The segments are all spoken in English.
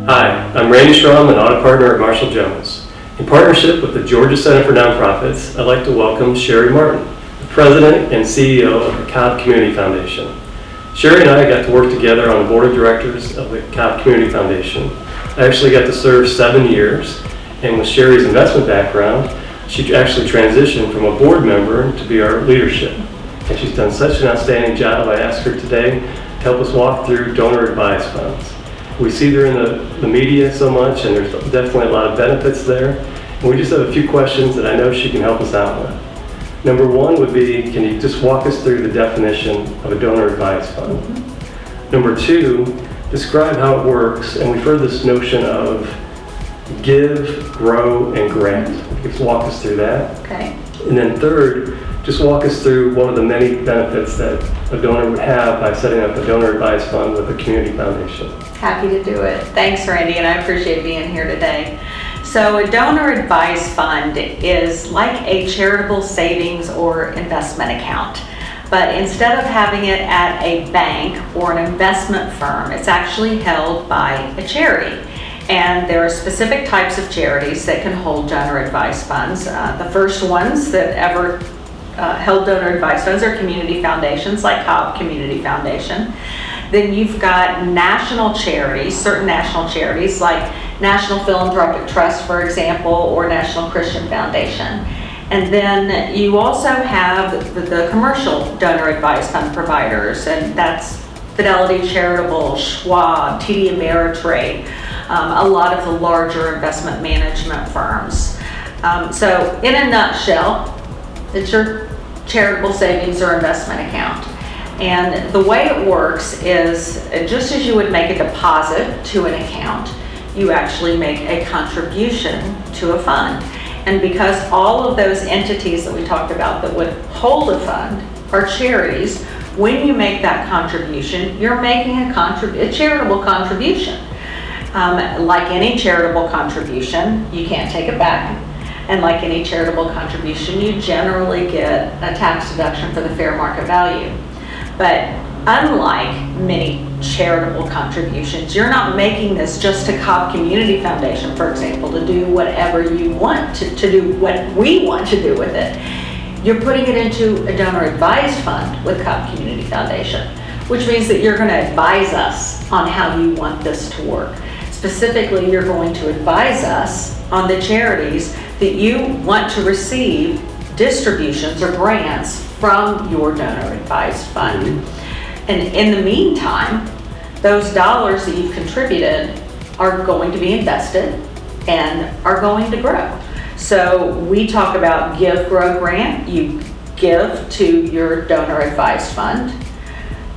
Hi, I'm Randy Shrum, an audit partner at Marshall Jones. In partnership with the Georgia Center for Nonprofits, I'd like to welcome Shari Martin, the President and CEO of the Cobb Community Foundation. Shari and I got to work together on the board of directors of the Cobb Community Foundation. I actually got to serve 7 years, and with Shari's investment background, she actually transitioned from a board member to be our leadership. And she's done such an outstanding job. I asked her today to help us walk through donor advised funds. We see her in the media so much, and there's definitely a lot of benefits there. And we just have a few questions that I know she can help us out with. Number one would be, can you just walk us through the definition of a donor advised fund? Number two, describe how it works. And we've heard this notion of give, grow, and grant. Just walk us through that. Okay. And then third, just walk us through one of the many benefits that a donor would have by setting up a donor advised fund with a community foundation. Happy to do it. Thanks, Randy, and I appreciate being here today. So a donor advised fund is like a charitable savings or investment account. But instead of having it at a bank or an investment firm, it's actually held by a charity. And there are specific types of charities that can hold donor advised funds. The first ones that ever held donor advised funds are community foundations like Cobb Community Foundation. Then you've got national charities, certain national charities like National Philanthropic Trust, for example, or National Christian Foundation. And then you also have the commercial donor advised fund providers, and that's Fidelity Charitable, Schwab, TD Ameritrade, a lot of the larger investment management firms. So in a nutshell, it's your charitable savings or investment account. And the way it works is just as you would make a deposit to an account, you actually make a contribution to a fund. And because all of those entities that we talked about that would hold a fund are charities, when you make that contribution, you're making a charitable contribution. Like any charitable contribution, you can't take it back. And like any charitable contribution, you generally get a tax deduction for the fair market value. But unlike many charitable contributions, you're not making this just to Cobb Community Foundation, for example, to do whatever you want to do what we want to do with it. You're putting it into a donor advised fund with Cobb Community Foundation, which means that you're going to advise us on how you want this to work. Specifically, you're going to advise us on the charities that you want to receive distributions or grants from your donor advised fund. And in the meantime, those dollars that you've contributed are going to be invested and are going to grow. So we talk about give, grow, grant. You give to your donor advised fund.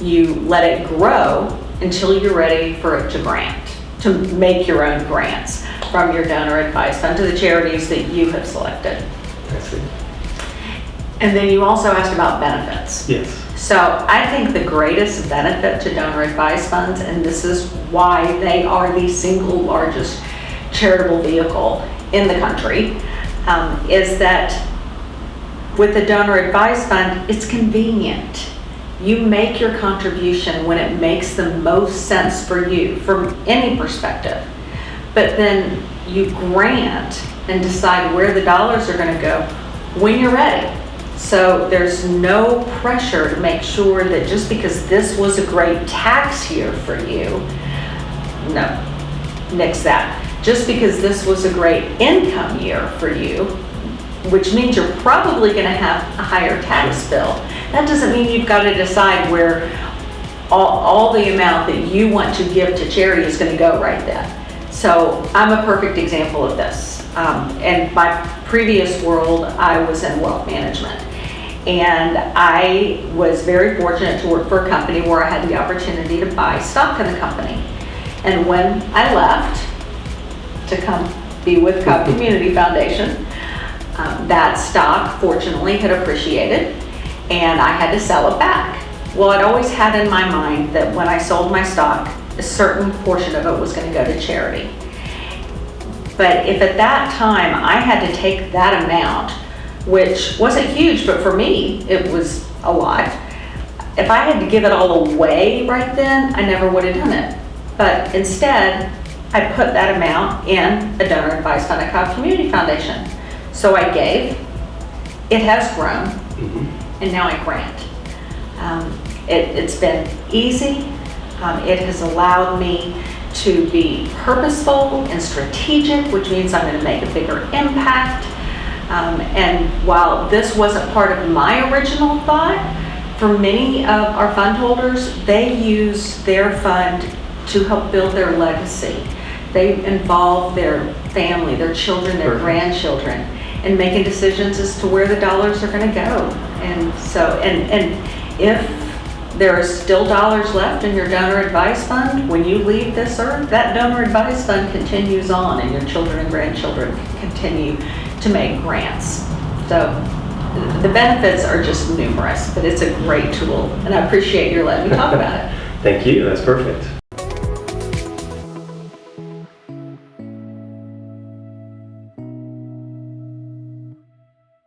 You let it grow until you're ready for it to grant, to make your own grants from your donor advised fund to the charities that you have selected. I see. And then you also asked about benefits. Yes. So I think the greatest benefit to donor advised funds, and this is why they are the single largest charitable vehicle in the country, is that with the donor advised fund, it's convenient. You make your contribution when it makes the most sense for you from any perspective. But then you grant and decide where the dollars are going to go when you're ready. So there's no pressure to make sure that just because this was a great tax year for you, no, nix that. Just because this was a great income year for you, which means you're probably going to have a higher tax bill. That doesn't mean you've got to decide where all the amount that you want to give to charity is going to go right then. So I'm a perfect example of this. In my previous world, I was in wealth management. And I was very fortunate to work for a company where I had the opportunity to buy stock in the company. And when I left to come be with Cobb Community Foundation, that stock fortunately had appreciated and I had to sell it back. Well, I'd always had in my mind that when I sold my stock, a certain portion of it was going to go to charity. But if at that time I had to take that amount, which wasn't huge, but for me, it was a lot. If I had to give it all away right then, I never would have done it. But instead, I put that amount in a donor advised fund at Cobb Community Foundation. So I gave, it has grown, and now I grant. It's been easy. It has allowed me to be purposeful and strategic, which means I'm going to make a bigger impact. And while this wasn't part of my original thought, for many of our fund holders, they use their fund to help build their legacy. They involve their family, their children, their grandchildren, in making decisions as to where the dollars are going to go. And so, and if there are still dollars left in your donor advised fund, when you leave this earth, that donor advised fund continues on, and your children and grandchildren continue to make grants. So the benefits are just numerous, but it's a great tool, and I appreciate your letting me talk about it. Thank you, that's perfect.